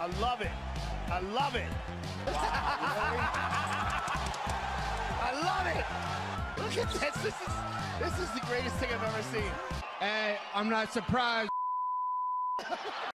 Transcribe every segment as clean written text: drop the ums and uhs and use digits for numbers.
I love it. I love it. I love it. Look at this. This is the greatest thing I've ever seen. Hey, I'm not surprised.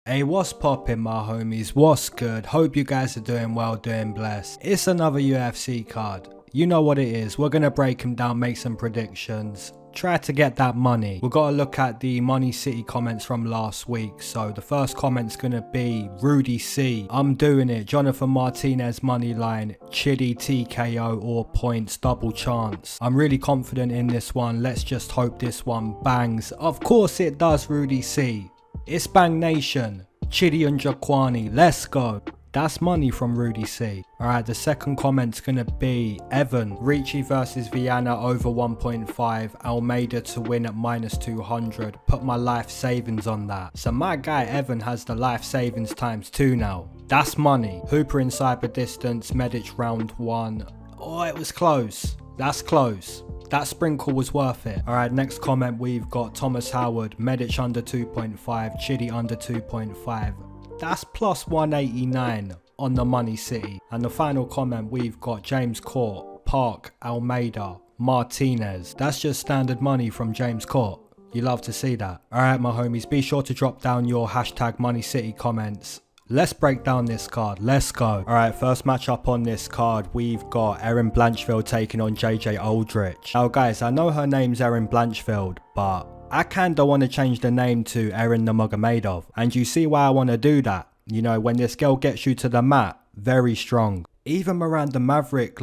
Hey, what's poppin', my homies? What's good? Hope you guys are doing well, doing blessed. It's another UFC card. You know what it is. We're gonna break them down, make some predictions, try to get that money. We've got to look at the MoneyCity comments from last week. So the first comment's gonna be Rudy C. I'm doing it. Jonathan Martinez money line, Chidi TKO or points, double chance. I'm really confident in this one. Let's just hope this one bangs. Of course it does, Rudy C. It's Bang Nation, Chidi and Jaquani, let's go. That's money from Rudy C. Alright, the second comment's gonna be Evan, Ricci versus Viana over 1.5, Almeida to win at -200, put my life savings on that. So my guy Evan has the life savings ×2 now. That's money. Hooper in cyber distance, Medic round 1. Oh, it was close. That's close. That sprinkle was worth it. Alright, next comment we've got Thomas Howard, Medic under 2.5, Chidi under 2.5. That's plus 189 on the MoneyCity. And the final comment we've got James Court, Park, Almeida, Martinez. That's just standard money from James Court. You love to see that. Alright my homies, be sure to drop down your hashtag MoneyCity comments. Let's break down this card. Let's go. Alright, first matchup on this card, we've got Erin Blanchfield taking on JJ Aldrich. Now guys, I know her name's Erin Blanchfield, but I kinda want to change the name to Erin Nurmagomedov. And you see why I want to do that. You know, when this girl gets you to the mat, very strong. Even Miranda Maverick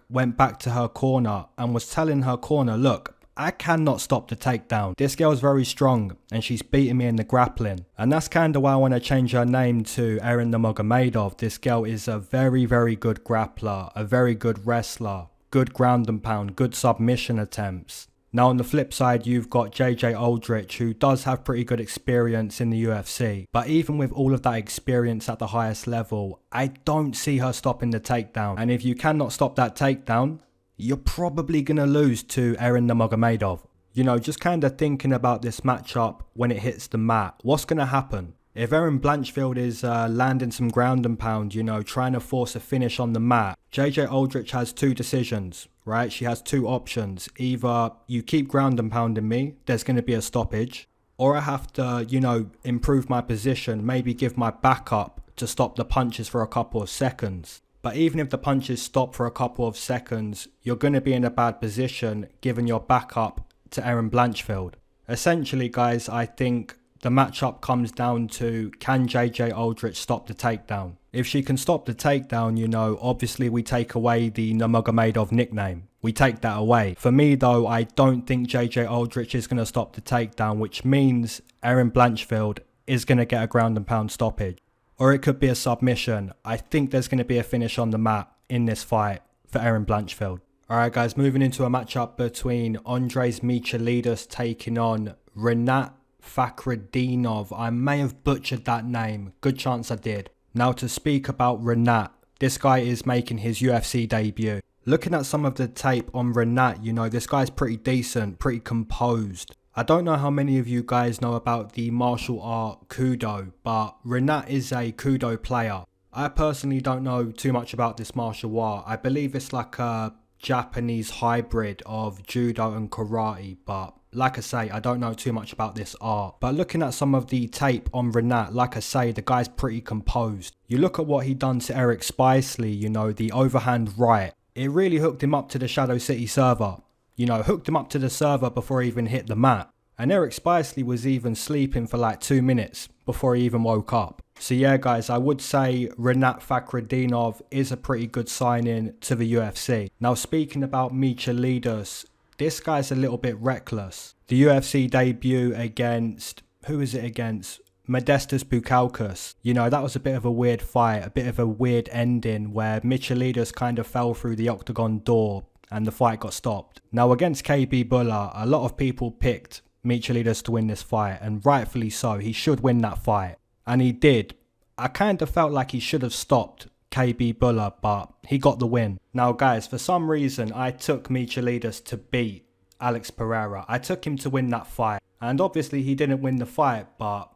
went back to her corner and was telling her corner, look, I cannot stop the takedown. This girl's very strong and she's beating me in the grappling. And that's kind of why I want to change her name to Erin Nurmagomedov. This girl is a very, very good grappler, a very good wrestler, good ground and pound, good submission attempts. Now on the flip side, you've got JJ Aldrich, who does have pretty good experience in the UFC. But even with all of that experience at the highest level, I don't see her stopping the takedown. And if you cannot stop that takedown, you're probably going to lose to Erin Nurmagomedov. You know, just kind of thinking about this matchup when it hits the mat, what's going to happen? If Erin Blanchfield is landing some ground and pound, you know, trying to force a finish on the mat, JJ Aldrich has two decisions, right? She has two options. Either you keep ground and pounding me, there's going to be a stoppage, or I have to, you know, improve my position, maybe give my backup to stop the punches for a couple of seconds. But even if the punches stop for a couple of seconds, you're going to be in a bad position given your backup to Erin Blanchfield. Essentially, guys, I think the matchup comes down to, can JJ Aldrich stop the takedown? If she can stop the takedown, you know, obviously we take away the Nurmagomedov nickname. We take that away. For me though, I don't think JJ Aldrich is going to stop the takedown, which means Erin Blanchfield is going to get a ground and pound stoppage. Or it could be a submission. I think there's going to be a finish on the mat in this fight for Erin Blanchfield. Alright guys, moving into a matchup between Andreas Michailidis taking on Rinat Fakhretdinov. I may have butchered that name. Good chance I did. Now to speak about Rinat, this guy is making his UFC debut. Looking at some of the tape on Rinat, you know, this guy's pretty decent, pretty composed. I don't know how many of you guys know about the martial art Kudo, but Rinat is a Kudo player. I personally don't know too much about this martial art. I believe it's like a Japanese hybrid of judo and karate, but like I say, I don't know too much about this art. But looking at some of the tape on Rinat, like I say, the guy's pretty composed. You look at what he done to Eric Spicely, you know, the overhand right. It really hooked him up to the Shadow City server. You know, hooked him up to the server before he even hit the mat. And Eric Spicely was even sleeping for like 2 minutes before he even woke up. So yeah guys, I would say Rinat Fakhretdinov is a pretty good sign-in to the UFC. Now speaking about Michailidis, this guy's a little bit reckless. The UFC debut against, who is it against? Modestas Bukauskas. You know, that was a bit of a weird fight, a bit of a weird ending where Michailidis kind of fell through the octagon door and the fight got stopped. Now against KB Bhullar, a lot of people picked Michailidis to win this fight, and rightfully so. He should win that fight, and he did. I kind of felt like he should have stopped KB Bhullar, but he got the win. Now guys, for some reason I took Michailidis to beat Alex Pereira. I took him to win that fight, and obviously he didn't win the fight, but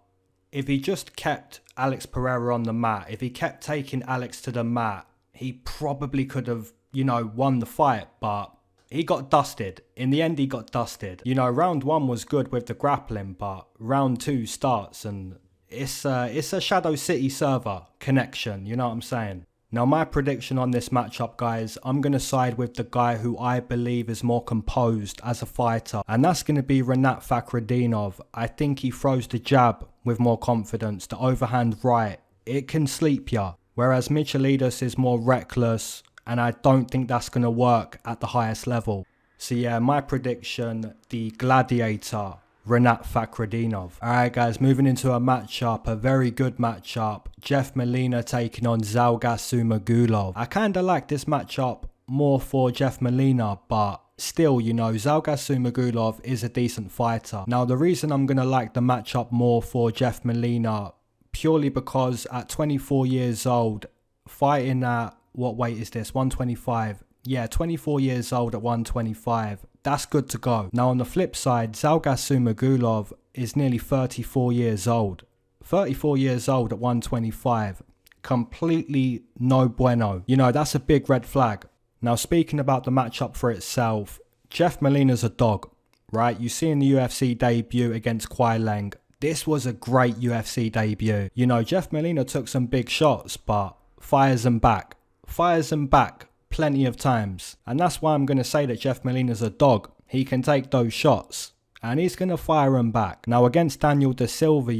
if he just kept Alex Pereira on the mat, if he kept taking Alex to the mat, he probably could have, won the fight, but he got dusted. In the end, he got dusted. Round 1 was good with the grappling, but round 2 starts and it's a Shadow City server connection, you know what I'm saying? Now, my prediction on this matchup, guys, I'm going to side with the guy who I believe is more composed as a fighter, and that's going to be Rinat Fakhretdinov. I think he throws the jab with more confidence, the overhand right. It can sleep ya, whereas Michailidis is more reckless, and I don't think that's going to work at the highest level. So yeah, my prediction, the gladiator, Rinat Fakhretdinov. Alright guys, moving into a matchup, a very good matchup. Jeff Molina taking on Zhalgas Zhumagulov. I kinda like this matchup more for Jeff Molina, but still, Zhalgas Zhumagulov is a decent fighter. Now, the reason I'm gonna like the matchup more for Jeff Molina, purely because at 24 years old, fighting at, what weight is this, 125? Yeah, 24 years old at 125. That's good to go. Now, on the flip side, Zhalgas Zhumagulov is nearly 34 years old. 34 years old at 125. Completely no bueno. That's a big red flag. Now, speaking about the matchup for itself, Jeff Molina's a dog, right? You see in the UFC debut against Kwai Leng, this was a great UFC debut. Jeff Molina took some big shots, but fires them back. Fires them back plenty of times. And that's why I'm going to say that Jeff Molina's a dog. He can take those shots and he's going to fire them back. Now, against Daniel Da Silva,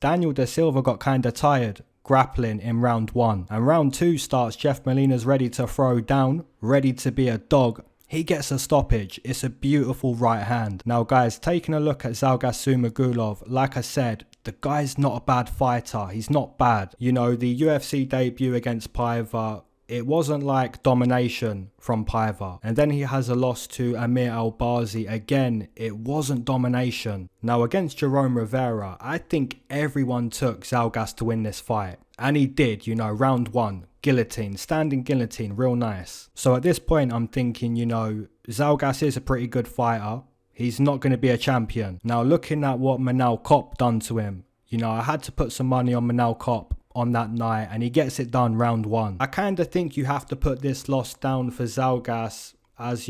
Daniel Da Silva got kind of tired grappling in round 1. And round 2 starts, Jeff Molina's ready to throw down, ready to be a dog. He gets a stoppage. It's a beautiful right hand. Now, guys, taking a look at Zhalgas Zhumagulov, like I said, the guy's not a bad fighter. He's not bad. The UFC debut against Paiva, it wasn't like domination from Paiva. And then he has a loss to Amir Albazi. Again, it wasn't domination. Now, against Jerome Rivera, I think everyone took Zhalgas to win this fight. And he did, round 1. Guillotine, standing guillotine, real nice. So at this point, I'm thinking, Zhalgas is a pretty good fighter. He's not going to be a champion. Now, looking at what Manal Kopp done to him, I had to put some money on Manal Kopp on that night, and he gets it done round 1. I kind of think you have to put this loss down for Zhalgas as,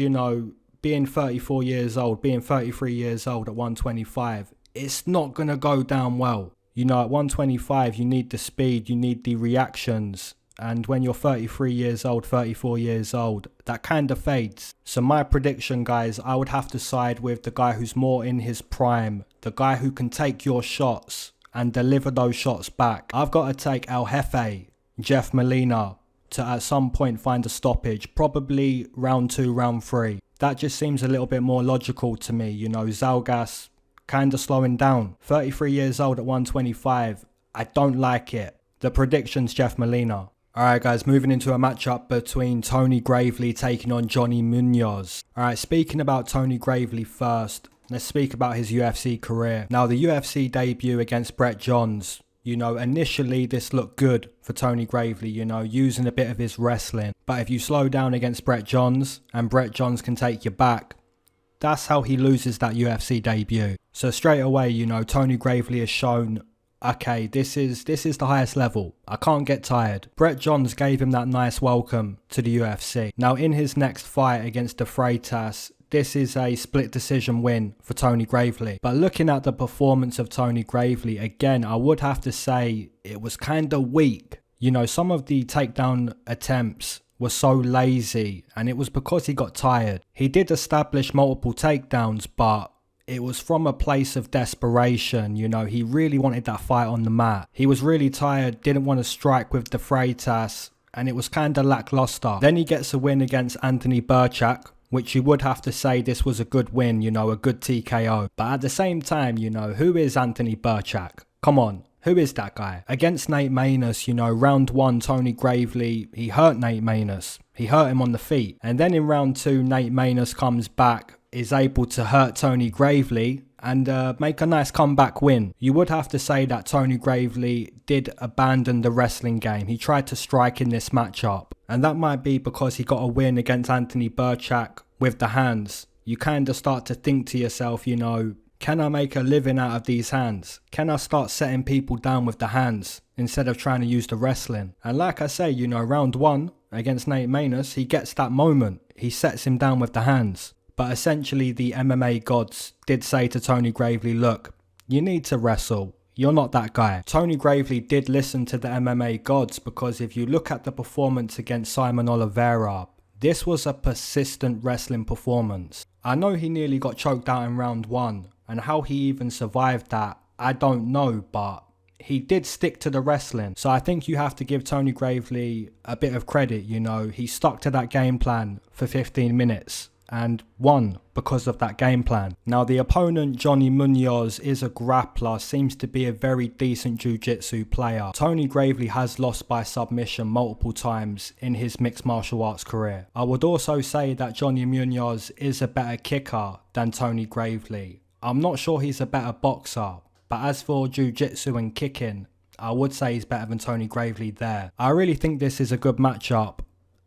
being 34 years old, being 33 years old at 125, it's not going to go down well. At 125, you need the speed, you need the reactions. And when you're 33 years old, 34 years old, that kind of fades. So my prediction, guys, I would have to side with the guy who's more in his prime. The guy who can take your shots and deliver those shots back. I've got to take El Jefe, Jeff Molina, to at some point find a stoppage. Probably round 2, round 3. That just seems a little bit more logical to me. Zhalgas kind of slowing down. 33 years old at 125. I don't like it. The prediction's Jeff Molina. Alright guys, moving into a matchup between Tony Gravely taking on Johnny Munoz. Alright, speaking about Tony Gravely first, let's speak about his UFC career. Now, the UFC debut against Brett Johns, initially this looked good for Tony Gravely, using a bit of his wrestling. But if you slow down against Brett Johns and Brett Johns can take you back, that's how he loses that UFC debut. So straight away, Tony Gravely has shown, okay, this is the highest level. I can't get tired. Brett Johns gave him that nice welcome to the UFC. Now, in his next fight against De Freitas, this is a split decision win for Tony Gravely. But looking at the performance of Tony Gravely, again, I would have to say it was kind of weak. Some of the takedown attempts were so lazy, and it was because he got tired. He did establish multiple takedowns, but it was from a place of desperation. He really wanted that fight on the mat. He was really tired, didn't want to strike with De Freitas, and it was kind of lackluster. Then he gets a win against Anthony Burchak, which you would have to say this was a good win, a good TKO. But at the same time, who is Anthony Burchak? Come on, who is that guy? Against Nate Maness, round 1, Tony Gravely, he hurt Nate Maness. He hurt him on the feet. And then in round 2, Nate Maness comes back, is able to hurt Tony Gravely and make a nice comeback win. You would have to say that Tony Gravely did abandon the wrestling game. He tried to strike in this matchup. And that might be because he got a win against Anthony Burchak with the hands. You kind of start to think to yourself, Can I make a living out of these hands? Can I start setting people down with the hands instead of trying to use the wrestling? And like I say, you know, round 1 against Nate Manus, he gets that moment. He sets him down with the hands. But essentially the MMA gods did say to Tony Gravely, look, you need to wrestle. You're not that guy. Tony Gravely did listen to the MMA gods, because if you look at the performance against Simon Oliveira, this was a persistent wrestling performance. I know he nearly got choked out in round 1, and how he even survived that, I don't know, but he did stick to the wrestling. So I think you have to give Tony Gravely a bit of credit, you know. He stuck to that game plan for 15 minutes and won because of that game plan. Now the opponent, Johnny Munoz, is a grappler, seems to be a very decent jiu-jitsu player. Tony Gravely has lost by submission multiple times in his mixed martial arts career. I would also say that Johnny Munoz is a better kicker than Tony Gravely. I'm not sure he's a better boxer, but as for jiu-jitsu and kicking, I would say he's better than Tony Gravely there. I really think this is a good matchup.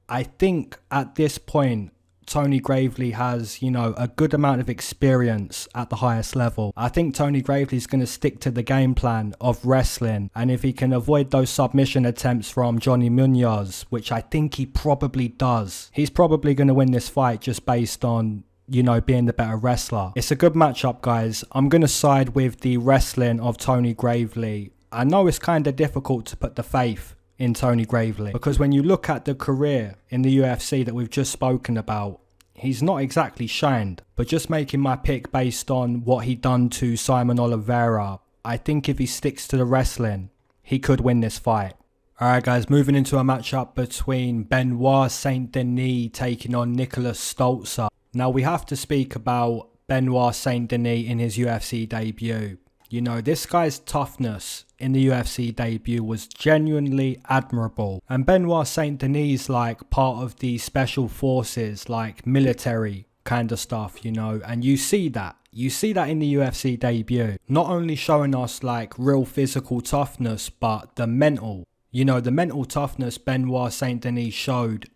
I think at this point, Tony Gravely has, you know, a good amount of experience at the highest level. I think Tony Gravely is going to stick to the game plan of wrestling, and if he can avoid those submission attempts from Johnny Munoz, which I think he probably does, he's probably going to win this fight just based on, you know, being the better wrestler. It's a good matchup, guys. I'm going to side with the wrestling of Tony Gravely. I know it's kind of difficult to put the faith in Tony Gravely, because when you look at the career in the UFC that we've just spoken about, he's not exactly shined. But just making my pick based on what he done to Simon Oliveira, I think if he sticks to the wrestling, he could win this fight. Alright guys, moving into a matchup between Benoit Saint-Denis taking on Niklas Stolze. Now we have to speak about Benoit Saint-Denis in his UFC debut. You know, this guy's toughness in the UFC debut was genuinely admirable. And Benoit Saint-Denis, like part of the special forces, like military kind of stuff, you know, and you see that. You see that in the UFC debut. Not only showing us like real physical toughness, but the mental. You know, the mental toughness Benoit Saint-Denis showed.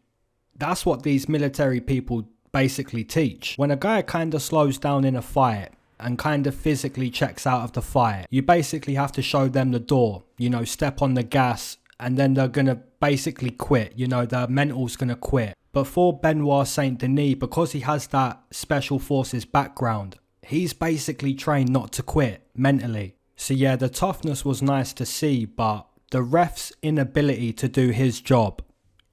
That's what these military people basically teach. When a guy kind of slows down in a fight and kind of physically checks out of the fight, you basically have to show them the door, you know, step on the gas, and then they're gonna basically quit, you know, their mental's gonna quit. But for Benoit Saint-Denis, because he has that special forces background, he's basically trained not to quit mentally. So yeah, the toughness was nice to see, but the ref's inability to do his job,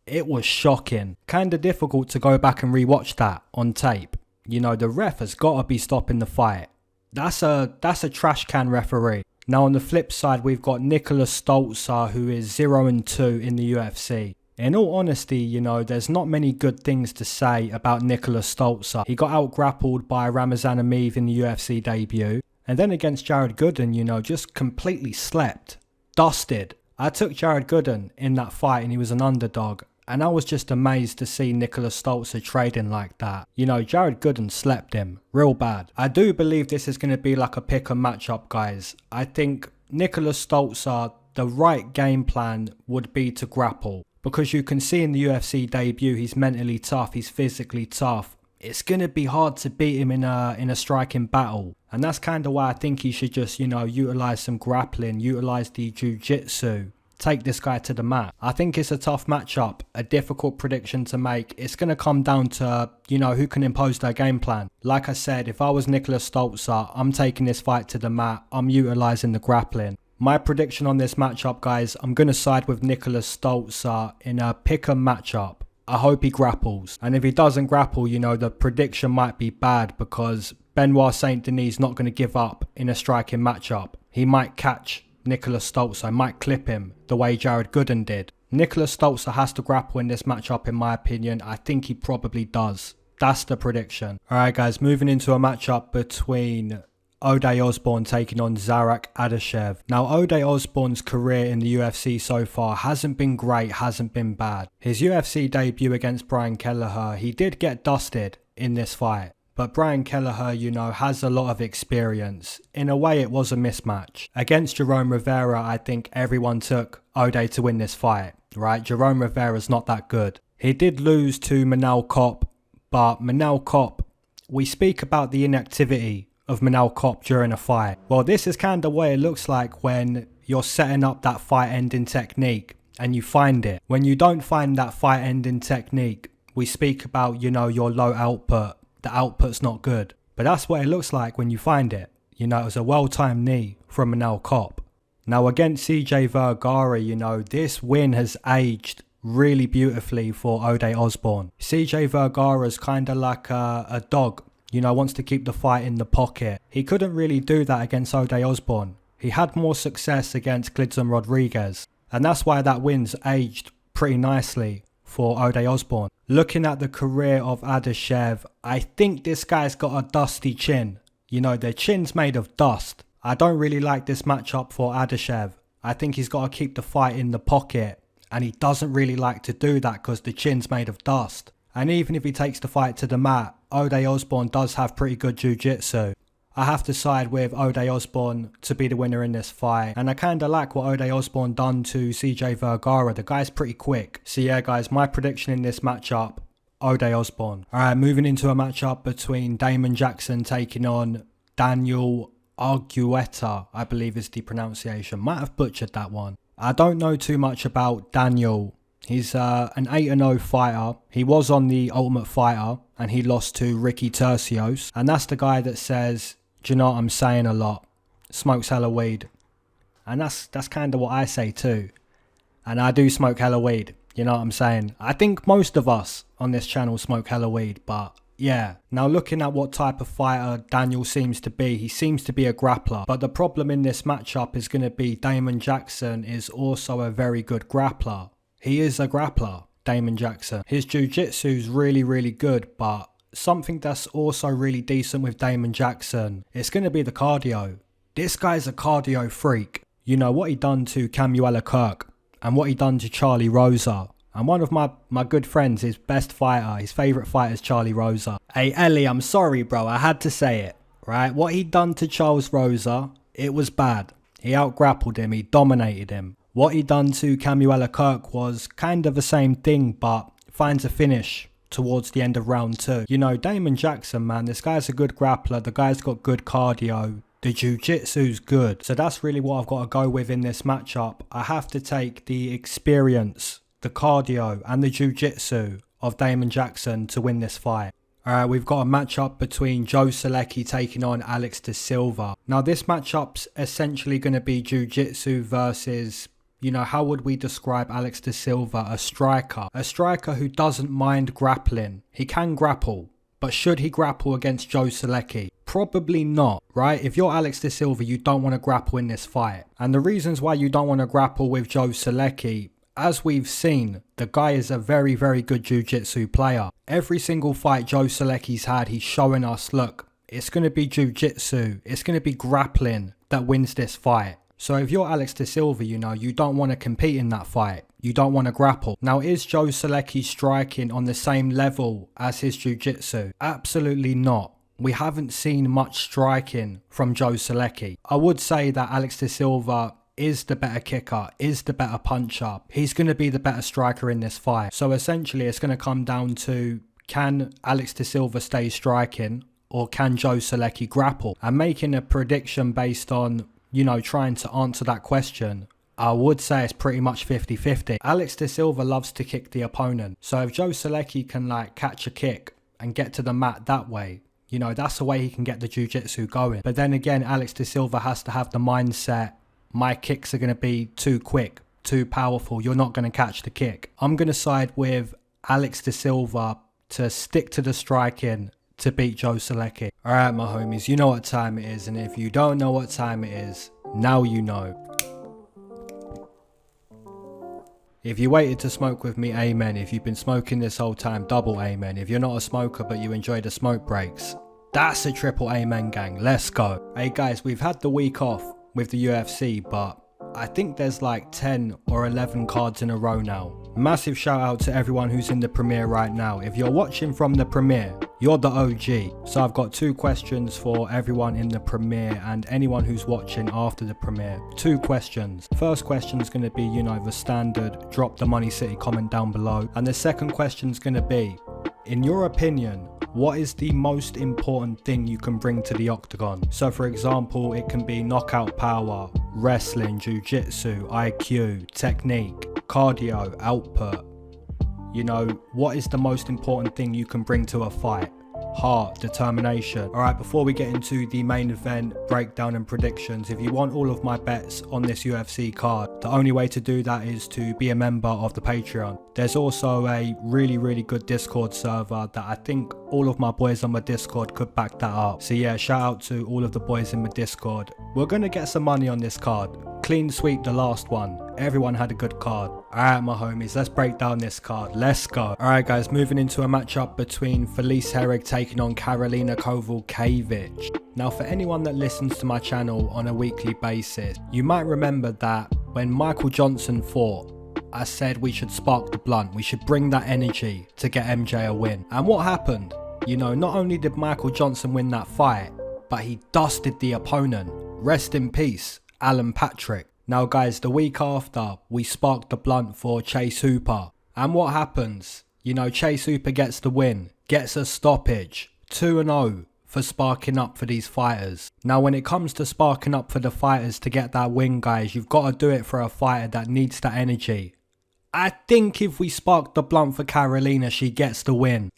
it was shocking. Kind of difficult to go back and rewatch that on tape. You know, the ref has got to be stopping the fight. That's a trash can referee. Now on the flip side, we've got Niklas Stolze, who is 0-2 in the UFC. In all honesty, you know, there's not many good things to say about Niklas Stolze. He got out-grappled by Ramazan Emeev in the UFC debut. And then against Jared Gooden, you know, just completely slept. Dusted. I took Jared Gooden in that fight and he was an underdog. And I was just amazed to see Niklas Stolze trading like that. You know, Jared Gooden slept him real bad. I do believe this is going to be like a pick and matchup, guys. I think Niklas Stolze, the right game plan would be to grapple. Because you can see in the UFC debut, he's mentally tough, he's physically tough. It's going to be hard to beat him in a striking battle. And that's kind of why I think he should just, you know, utilize some grappling, utilize the jiu-jitsu. Take this guy to the mat. I think it's a tough matchup, a difficult prediction to make. It's going to come down to, you know, who can impose their game plan. Like I said, if I was Niklas Stolze, I'm taking this fight to the mat. I'm utilising the grappling. My prediction on this matchup, guys, I'm going to side with Niklas Stolze in a pick-em matchup. I hope he grapples. And if he doesn't grapple, you know, the prediction might be bad because Benoit Saint-Denis is not going to give up in a striking matchup. He might catch Niklas Stolze, might clip him the way Jared Gooden did. Niklas Stolze has to grapple in this matchup in my opinion. I think he probably does. That's the prediction. Alright guys, moving into a matchup between Ode Osbourne taking on Zarrukh Adashev. Now Ode Osbourne's career in the UFC so far hasn't been great, hasn't been bad. His UFC debut against Brian Kelleher, he did get dusted in this fight. But Brian Kelleher, you know, has a lot of experience. In a way, it was a mismatch. Against Jerome Rivera, I think everyone took Ode to win this fight, right? Jerome Rivera's not that good. He did lose to Manel Kopp, but Manel Kopp, we speak about the inactivity of Molina during a fight? Well, this is kind of what it looks like when you're setting up that fight ending technique and you find it. When you don't find that fight ending technique, we speak about, you know, your low output. The output's not good. But that's what it looks like when you find it. You know, it was a well-timed knee from Molina. Now against CJ Vergara, you know, this win has aged really beautifully for Ode Osbourne. CJ Vergara's kind of like a dog, you know, wants to keep the fight in the pocket. He couldn't really do that against Ode Osbourne. He had more success against Klidzon Rodriguez. And that's why that win's aged pretty nicely for Ode Osbourne. Looking at the career of Adashev, I think this guy's got a dusty chin. You know, their chin's made of dust. I don't really like this matchup for Adashev. I think he's got to keep the fight in the pocket. And he doesn't really like to do that because the chin's made of dust. And even if he takes the fight to the mat, Ode Osbourne does have pretty good jiu-jitsu. I have to side with Ode Osbourne to be the winner in this fight. And I kind of like what Ode Osbourne done to CJ Vergara. The guy's pretty quick. So yeah guys, my prediction in this matchup, Ode Osbourne. Alright, moving into a matchup between Damon Jackson taking on Daniel Argueta, I believe is the pronunciation. Might have butchered that one. I don't know too much about Daniel. He's an 8-0 fighter. He was on the Ultimate Fighter and he lost to Ricky Tercios. And that's the guy that says, do you know what I'm saying a lot? Smokes hella weed. And that's kind of what I say too. And I do smoke hella weed. You know what I'm saying? I think most of us on this channel smoke hella weed, but yeah. Now looking at what type of fighter Daniel seems to be, he seems to be a grappler. But the problem in this matchup is going to be Damon Jackson is also a very good grappler. He is a grappler, Damon Jackson. His jiu-jitsu is really, really good, but something that's also really decent with Damon Jackson, it's going to be the cardio. This guy's a cardio freak. You know, what he done to Camuela Kirk and what he done to Charlie Rosa. And one of my good friends, his best fighter, his favourite fighter is Charlie Rosa. Hey Ellie, I'm sorry bro, I had to say it, right? What he done to Charles Rosa, it was bad. He out-grappled him, he dominated him. What he done to Camuela Kirk was kind of the same thing, but finds a finish towards the end of round 2. You know, Damon Jackson, man, this guy's a good grappler, the guy's got good cardio. The jiu-jitsu's good. So that's really what I've got to go with in this matchup. I have to take the experience, the cardio and the jiu-jitsu of Damon Jackson to win this fight. Alright, we've got a matchup between Joe Solecki taking on Alex de Silva. Now this matchup's essentially going to be jiu-jitsu versus, you know, how would we describe Alex de Silva? A striker. A striker who doesn't mind grappling. He can grapple. But should he grapple against Joe Solecki? Probably not, right? If you're Alex de Silva, you don't want to grapple in this fight. And the reasons why you don't want to grapple with Joe Solecki, as we've seen, the guy is a very, very good jiu-jitsu player. Every single fight Joe Solecki's had, he's showing us, look, it's going to be jiu-jitsu, it's going to be grappling that wins this fight. So if you're Alex de Silva, you know, you don't want to compete in that fight. You don't want to grapple. Now, is Joe Solecki striking on the same level as his jiu-jitsu? Absolutely not. We haven't seen much striking from Joe Solecki. I would say that Alex de Silva is the better kicker, is the better puncher. He's going to be the better striker in this fight. So essentially, it's going to come down to, can Alex de Silva stay striking or can Joe Solecki grapple? And making a prediction based on, you know, trying to answer that question, I would say it's pretty much 50-50. Alex de Silva loves to kick the opponent. So if Joe Solecki can like catch a kick and get to the mat that way, you know, that's the way he can get the jiu-jitsu going. But then again, Alex de Silva has to have the mindset, my kicks are going to be too quick, too powerful, you're not going to catch the kick. I'm going to side with Alex de Silva to stick to the striking to beat Joe Solecki. Alright my homies, you know what time it is, and if you don't know what time it is, now you know. If you waited to smoke with me, amen. If you've been smoking this whole time, double amen. If you're not a smoker but you enjoy the smoke breaks, that's a triple amen, gang. Let's go. Hey guys, we've had the week off with the UFC, but I think there's like 10 or 11 cards in a row now. Massive shout out to everyone who's in the premiere right now. If you're watching from the premiere, you're the OG. So I've got 2 questions for everyone in the premiere and anyone who's watching after the premiere. 2 questions. First question is going to be, you know, the standard, drop the MoneyCity comment down below. And the second question is going to be, in your opinion, what is the most important thing you can bring to the octagon? So for example, it can be knockout power, wrestling, jiu-jitsu, IQ, technique, cardio, output. You know, what is the most important thing you can bring to a fight? Heart, determination. Alright, before we get into the main event breakdown and predictions, if you want all of my bets on this UFC card, the only way to do that is to be a member of the Patreon. There's also a really good Discord server that I think all of my boys on my Discord could back that up. So yeah, shout out to all of the boys in my Discord. We're gonna get some money on this card. Clean sweep the last one. Everyone had a good card. Alright my homies, let's break down this card. Let's go. Alright guys, moving into a matchup between Felice Herrig taking on Karolina Kowalkiewicz. Now for anyone that listens to my channel on a weekly basis, you might remember that when Michael Johnson fought, I said we should spark the blunt, we should bring that energy to get MJ a win. And what happened? You know, not only did Michael Johnson win that fight, but he dusted the opponent. Rest in peace, Alan Patrick. Now guys, the week after, we sparked the blunt for Chase Hooper. And what happens? You know, Chase Hooper gets the win, gets a stoppage, 2-0 for sparking up for these fighters. Now when it comes to sparking up for the fighters to get that win guys, you've got to do it for a fighter that needs that energy. I think if we spark the blunt for Karolina, she gets the win.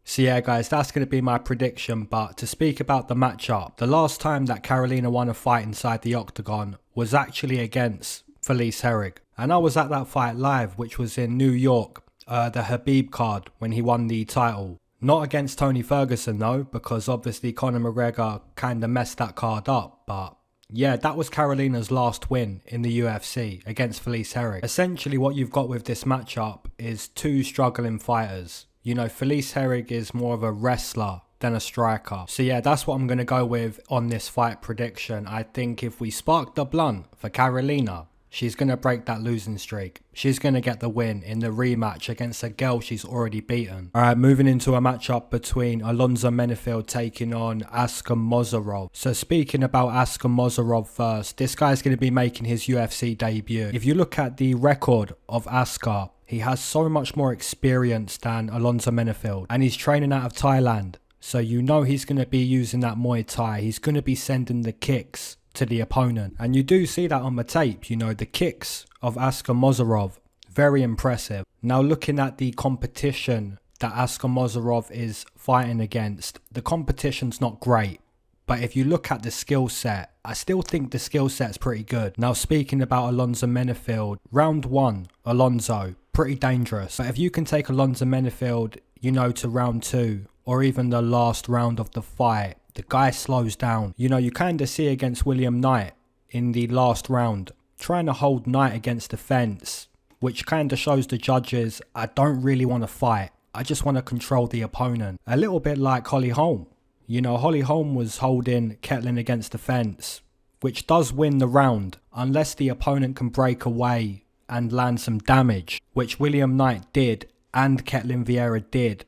So yeah guys, that's going to be my prediction, but to speak about the matchup, the last time that Karolina won a fight inside the octagon was actually against Felice Herrig. And I was at that fight live, which was in New York, the Khabib card, when he won the title. Not against Tony Ferguson though, because obviously Conor McGregor kind of messed that card up, but yeah, that was Karolina's last win in the UFC against Felice Herrig. Essentially what you've got with this matchup is two struggling fighters. You know, Felice Herrig is more of a wrestler than a striker. So yeah, that's what I'm going to go with on this fight prediction. I think if we spark the blunt for Karolina, she's going to break that losing streak. She's going to get the win in the rematch against a girl she's already beaten. Alright, moving into a matchup between Alonzo Menifield taking on Askar Mozharov. So speaking about Askar Mozharov first, this guy's going to be making his UFC debut. If you look at the record of Askar, he has so much more experience than Alonzo Menifield, and he's training out of Thailand. So you know he's going to be using that Muay Thai. He's going to be sending the kicks to the opponent. And you do see that on the tape, you know, the kicks of Askar Mozharov, very impressive. Now looking at the competition that Askar Mozharov is fighting against, the competition's not great. But if you look at the skill set, I still think the skill set's pretty good. Now speaking about Alonzo Menifield, round one, Alonzo, pretty dangerous. But if you can take Alonzo Menifield, you know, to round two, or even the last round of the fight, the guy slows down. You know, you kind of see against William Knight in the last round, trying to hold Knight against the fence, which kind of shows the judges, I don't really want to fight. I just want to control the opponent. A little bit like Holly Holm. You know, Holly Holm was holding Ketlin against the fence, which does win the round, unless the opponent can break away and land some damage, which William Knight did and Ketlin Vieira did,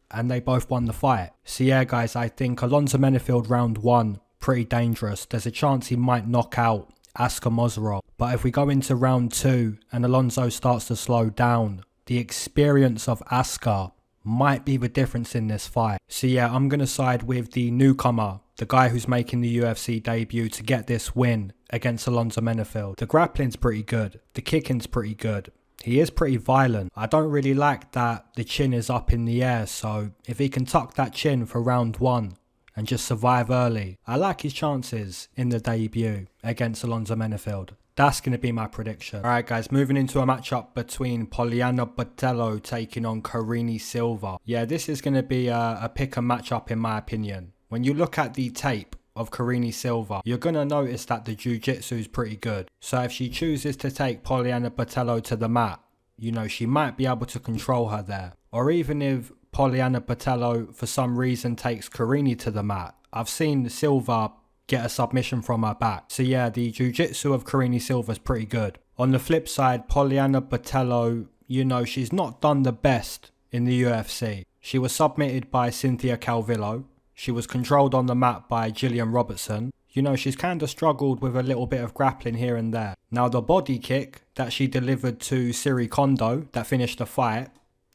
and they both won the fight. So yeah guys, I think Alonzo Menifield round one, pretty dangerous. There's a chance he might knock out Askar Mozharov. But if we go into round two and Alonzo starts to slow down, the experience of Askar might be the difference in this fight. So yeah, I'm going to side with the newcomer, the guy who's making the UFC debut, to get this win against Alonzo Menifield. The grappling's pretty good. The kicking's pretty good. He is pretty violent. I don't really like that the chin is up in the air, so if he can tuck that chin for round one and just survive early, I like his chances in the debut against Alonzo Menifield. That's going to be my prediction. Alright guys, moving into a matchup between Poliana Botelho taking on Karine Silva. Yeah, this is going to be a pick and matchup in my opinion. When you look at the tape of Karine Silva, you're going to notice that the jiu-jitsu is pretty good. So if she chooses to take Poliana Botelho to the mat, you know, she might be able to control her there. Or even if Poliana Botelho for some reason takes Karine to the mat, I've seen Silva get a submission from her back. So yeah, the jiu-jitsu of Karine Silva is pretty good. On the flip side, Poliana Botelho, you know, she's not done the best in the UFC. She was submitted by Cynthia Calvillo. She was controlled on the mat by Gillian Robertson. You know, she's kind of struggled with a little bit of grappling here and there. Now, the body kick that she delivered to Siri Kondo that finished the fight,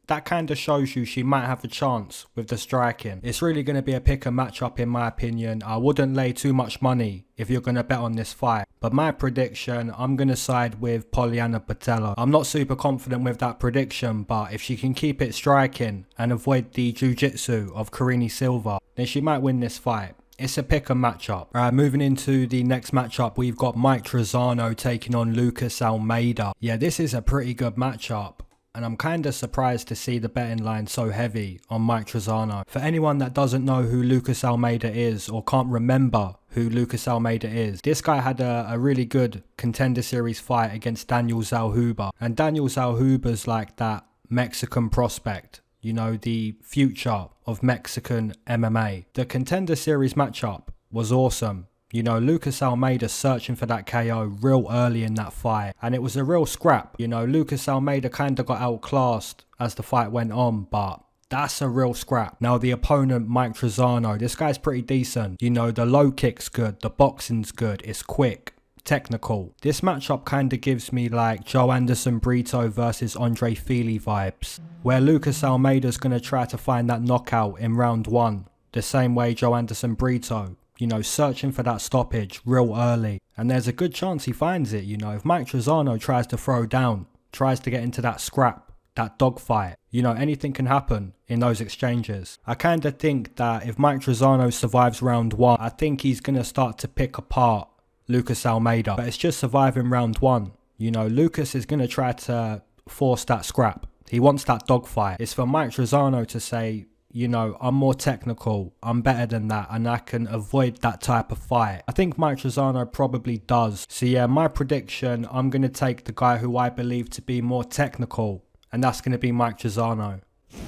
that kind of shows you she might have a chance with the striking. It's really going to be a picker matchup in my opinion. I wouldn't lay too much money if you're going to bet on this fight. But my prediction, I'm going to side with Poliana Botelho. I'm not super confident with that prediction, but if she can keep it striking and avoid the jiu-jitsu of Karine Silva, then she might win this fight. It's a pick and matchup. Alright, moving into the next matchup, we've got Mike Trizano taking on Lucas Almeida. Yeah, this is a pretty good matchup. And I'm kind of surprised to see the betting line so heavy on Mike Trizano. For anyone that doesn't know who Lucas Almeida is or can't remember who Lucas Almeida is, this guy had a really good contender series fight against Daniel Zhalgas. And Daniel Zhalgas like that Mexican prospect, you know, the future of Mexican MMA. The contender series matchup was awesome. You know, Lucas Almeida searching for that KO real early in that fight. And it was a real scrap. You know, Lucas Almeida kind of got outclassed as the fight went on, but that's a real scrap. Now, the opponent, Mike Trizano, this guy's pretty decent. You know, the low kick's good, the boxing's good, it's quick, technical. This matchup kind of gives me like Joe Anderson Brito versus Andre Fili vibes, where Lucas Almeida's going to try to find that knockout in round 1, the same way Joe Anderson Brito. You know, searching for that stoppage real early. And there's a good chance he finds it, you know. If Mike Trizano tries to throw down, tries to get into that scrap, that dogfight, you know, anything can happen in those exchanges. I kind of think that if Mike Trizano survives round 1, I think he's going to start to pick apart Lucas Almeida. But it's just surviving round 1. You know, Lucas is going to try to force that scrap. He wants that dogfight. It's for Mike Trizano to say, you know, I'm more technical, I'm better than that, and I can avoid that type of fight. I think Mike Trizano probably does. So yeah, my prediction, I'm going to take the guy who I believe to be more technical, and that's going to be Mike Trizano.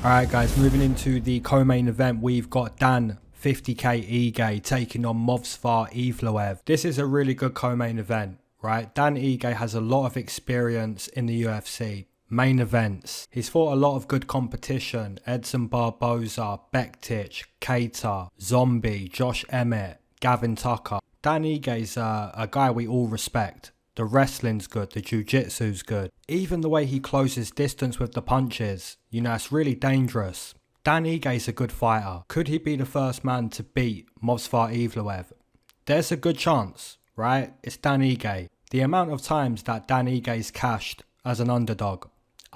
Alright guys, moving into the co-main event, we've got Dan 50k Ige taking on Movsar Evloev. This is a really good co-main event, right? Dan Ige has a lot of experience in the UFC. Main events. He's fought a lot of good competition. Edson Barboza, Bektic, Keita, Zombie, Josh Emmett, Gavin Tucker. Dan Ige's a guy we all respect. The wrestling's good, the jiu-jitsu's good. Even the way he closes distance with the punches, you know, it's really dangerous. Dan Ige's a good fighter. Could he be the first man to beat Movsar Evloev? There's a good chance, right? It's Dan Ige. The amount of times that Dan Ige's cashed as an underdog,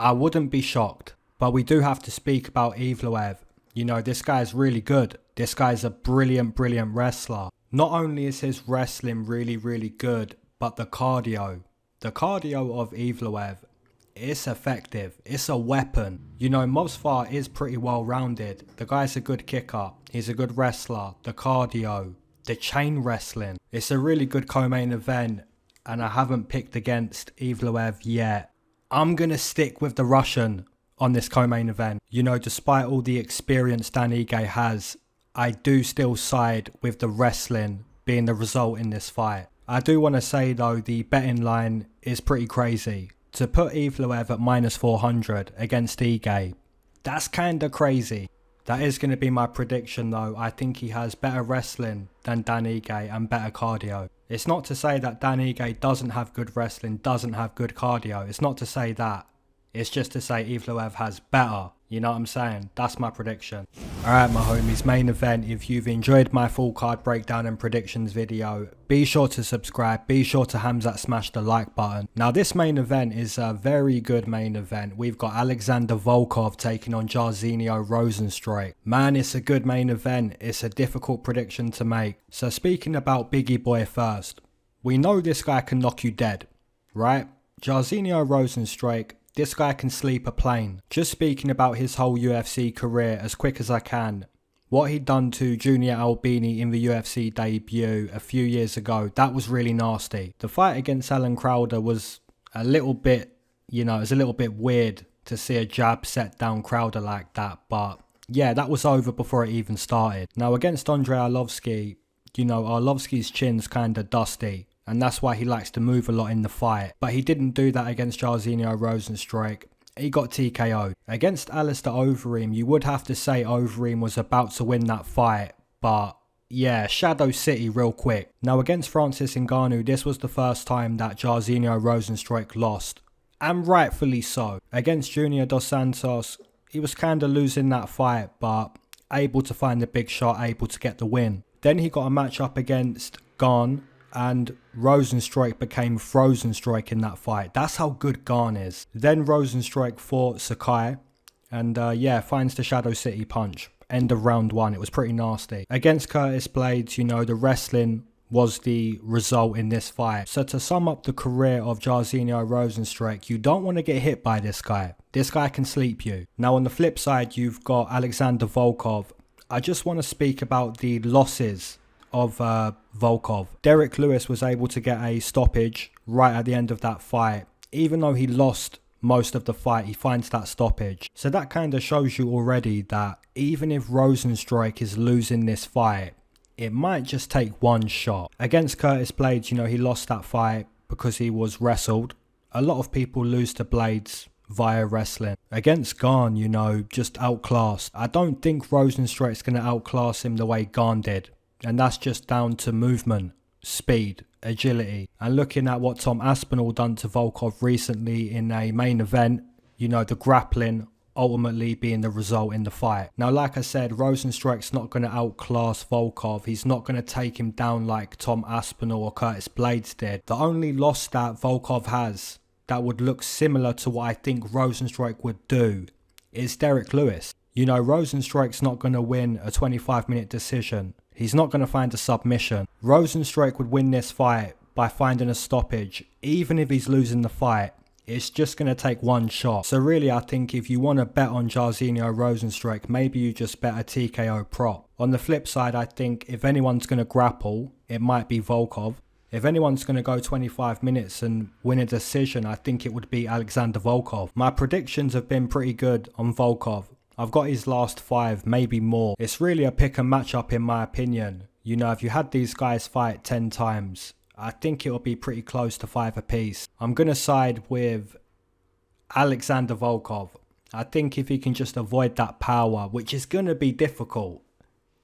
I wouldn't be shocked. But we do have to speak about Evloev. You know, this guy's really good. This guy's a brilliant, brilliant wrestler. Not only is his wrestling really, really good, but the cardio. The cardio of Evloev, it's effective. It's a weapon. You know, Movsar is pretty well-rounded. The guy's a good kicker. He's a good wrestler. The cardio, the chain wrestling. It's a really good co-main event, and I haven't picked against Evloev yet. I'm going to stick with the Russian on this co-main event. You know, despite all the experience Dan Ige has, I do still side with the wrestling being the result in this fight. I do want to say though, the betting line is pretty crazy. To put Evloev at -400 against Ige, that's kind of crazy. That is going to be my prediction though. I think he has better wrestling than Dan Ige and better cardio. It's not to say that Dan Ige doesn't have good wrestling, doesn't have good cardio. It's not to say that. It's just to say Evloev has better. You know what I'm saying? That's my prediction. Alright my homies, main event. If you've enjoyed my full card breakdown and predictions video, be sure to subscribe. Be sure to Hamzat smash the like button. Now this main event is a very good main event. We've got Alexander Volkov taking on Jairzinho Rozenstruik. Man, it's a good main event. It's a difficult prediction to make. So speaking about Biggie Boy first, we know this guy can knock you dead, right? Jairzinho Rozenstruik, this guy can sleep a plane. Just speaking about his whole UFC career as quick as I can. What he'd done to Junior Albini in the UFC debut a few years ago, that was really nasty. The fight against Alan Crowder was a little bit, you know, it was a little bit weird to see a jab set down Crowder like that. But yeah, that was over before it even started. Now against Andrei Arlovski, you know, Arlovski's chin's kind of dusty. And that's why he likes to move a lot in the fight. But he didn't do that against Jairzinho Rozenstruik. He got TKO'd. Against Alistair Overeem, you would have to say Overeem was about to win that fight. But yeah, Shadow City real quick. Now against Francis Ngannou, this was the first time that Jairzinho Rozenstruik lost. And rightfully so. Against Junior Dos Santos, he was kind of losing that fight, but able to find the big shot, able to get the win. Then he got a match up against Gane, and Rozenstruik became Frozenstruik in that fight. That's how good Gane is. Then Rozenstruik fought Sakai, and yeah, finds the Shadow City punch. End of round 1. It was pretty nasty. Against Curtis Blades, you know, the wrestling was the result in this fight. So to sum up the career of Jairzinho Rozenstruik, you don't want to get hit by this guy. This guy can sleep you. Now on the flip side, you've got Alexander Volkov. I just want to speak about the losses of Volkov. Derek Lewis was able to get a stoppage right at the end of that fight. Even though he lost most of the fight, he finds that stoppage. So that kind of shows you already that even if Rozenstruik is losing this fight, it might just take one shot. Against Curtis Blades, you know, he lost that fight because he was wrestled. A lot of people lose to Blades via wrestling. Against Gane, you know, just outclassed. I don't think Rozenstruik's going to outclass him the way Gane did. And that's just down to movement, speed, agility. And looking at what Tom Aspinall done to Volkov recently in a main event, you know, the grappling ultimately being the result in the fight. Now, like I said, Rozenstruik's not going to outclass Volkov. He's not going to take him down like Tom Aspinall or Curtis Blades did. The only loss that Volkov has that would look similar to what I think Rozenstruik would do is Derek Lewis. You know, Rozenstruik's not going to win a 25-minute decision. He's not going to find a submission. Rozenstruik would win this fight by finding a stoppage. Even if he's losing the fight, it's just going to take one shot. So really, I think if you want to bet on Jairzinho Rozenstruik, maybe you just bet a TKO prop. On the flip side, I think if anyone's going to grapple, it might be Volkov. If anyone's going to go 25 minutes and win a decision, I think it would be Alexander Volkov. My predictions have been pretty good on Volkov. I've got his last 5, maybe more. It's really a pick and match up in my opinion. You know, if you had these guys fight 10 times, I think it'll be pretty close to 5 apiece. I'm going to side with Alexander Volkov. I think if he can just avoid that power, which is going to be difficult,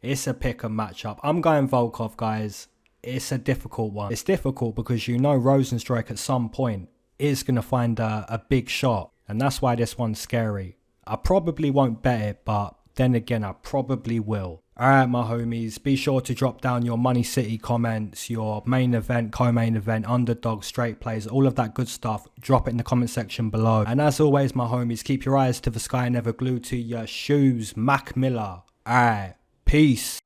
it's a pick and match up. I'm going Volkov, guys. It's a difficult one. It's difficult because you know Rozenstruik at some point is going to find a big shot. And that's why this one's scary. I probably won't bet it, but then again, I probably will. Alright, my homies, be sure to drop down your Money City comments, your main event, co-main event, underdog, straight plays, all of that good stuff. Drop it in the comment section below. And as always, my homies, keep your eyes to the sky, never glued to your shoes. Mac Miller. Alright, peace.